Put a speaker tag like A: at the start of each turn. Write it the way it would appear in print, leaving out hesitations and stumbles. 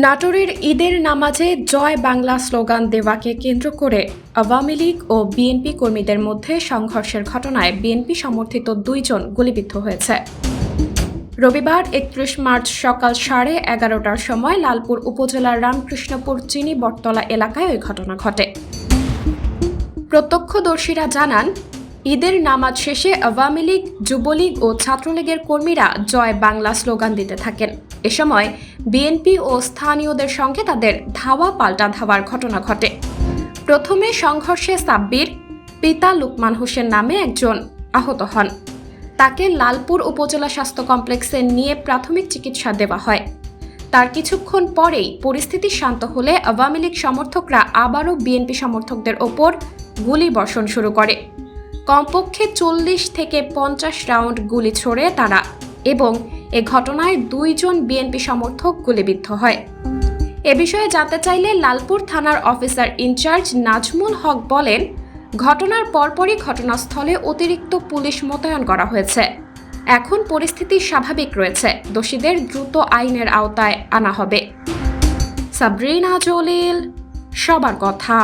A: নাটোরের ঈদের নামাজে জয় বাংলা স্লোগান দেওয়াকে কেন্দ্র করে আওয়ামী লীগ ও বিএনপি কর্মীদের মধ্যে সংঘর্ষের ঘটনায় বিএনপি সমর্থিত 2 জন গুলিবিদ্ধ হয়েছে। রবিবার 31 মার্চ সকাল 11:30টার সময় লালপুর উপজেলার রামকৃষ্ণপুর চিনি বটতলা এলাকায় ওই ঘটনা ঘটে। প্রত্যক্ষদর্শীরা জানান, ঈদের নামাজ শেষে আওয়ামী লীগ, যুবলীগ ও ছাত্রলীগের কর্মীরা জয় বাংলা স্লোগান দিতে থাকেন। এ সময় বিএনপি ও স্থানীয়দের সঙ্গে তাদের ধাওয়া পাল্টা ধাওয়ার ঘটনা ঘটে। প্রথমে সংঘর্ষে সাব্বির, পিতা লুকমান হোসেন নামে একজন আহত হন। তাকে লালপুর উপজেলা স্বাস্থ্য কমপ্লেক্সে নিয়ে প্রাথমিক চিকিৎসা দেওয়া হয়। তার কিছুক্ষণ পরেই পরিস্থিতি শান্ত হলে আওয়ামী লীগ সমর্থকরা আবারও বিএনপি সমর্থকদের ওপর গুলি বর্ষণ শুরু করে। কমপক্ষে 40 থেকে 50 রাউন্ড গুলি ছোড়ে তারা এবং এ ঘটনায় 2 জন বিএনপি সমর্থক গুলিবিদ্ধ হয়। এ বিষয়ে জানতে চাইলে লালপুর থানার অফিসার ইনচার্জ নাজমুল হক বলেন, ঘটনার পরপরই ঘটনাস্থলে অতিরিক্ত পুলিশ মোতায়েন করা হয়েছে। এখন পরিস্থিতি স্বাভাবিক রয়েছে। দোষীদের দ্রুত আইনের আওতায় আনা হবে। সাবরিনা জলিল, সবার কথা।